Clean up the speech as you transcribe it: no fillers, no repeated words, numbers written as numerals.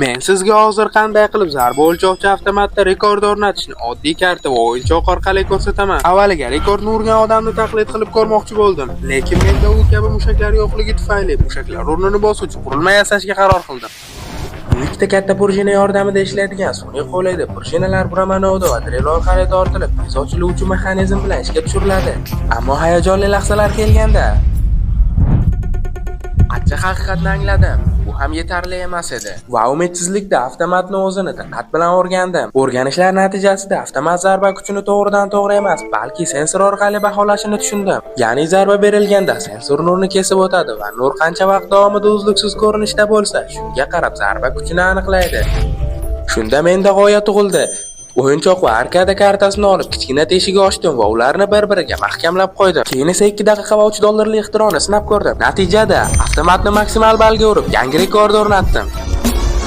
Men sizga hozir qanday qilib zarba o'lchovchi avtomatda rekord o'rnatishni oddiy karta va o'yinchoq orqali ko'rsataman. Avvaliga rekordni urgan odamni taqlid qilib ko'rmoqchi bo'ldim, lekin menda u kabi mushaklar yo'qligi tufayli mushaklar o'rnini bosuvchi qurilma yasashga qaror qildim. Bu ikkita katta prujina yordamida ishlaydigan sun'iy qo'laydi. Prujinalar Bramanovda va drill orqali tortilib, tez ochiluvchi mexanizm bilan ishga tushiriladi. Ammo hayajonli lahzalar kelganda qancha haqiqatni angladim. Bu ham yetarli emas edi. Va umidsizlikda avtomatni o'zini diqqat bilan o'rgandim. O'rganishlar natijasida avtomat zarba kuchini to'g'ridan-to'g'ri emas, balki sensor orqali baholashini tushundim. Ya'ni zarba berilganda sensor nurni kesib o'tadi va nur qancha vaqt davomida uzluksiz ko'rinishda bo'lsa, shunga qarab zarba kuchini aniqlaydi. Shunda menda g'oya tug'ildi. O'yinchoq va arkada kartasini olib kichkina teshik ochdim va ularni bir-biriga mahkamlab qo'ydim. Keyin esa 2 daqiqa va $3 ixtironi sinab ko'rdim. Natijada avtomatni maksimal balga urib, yangi rekord o'rnatdim.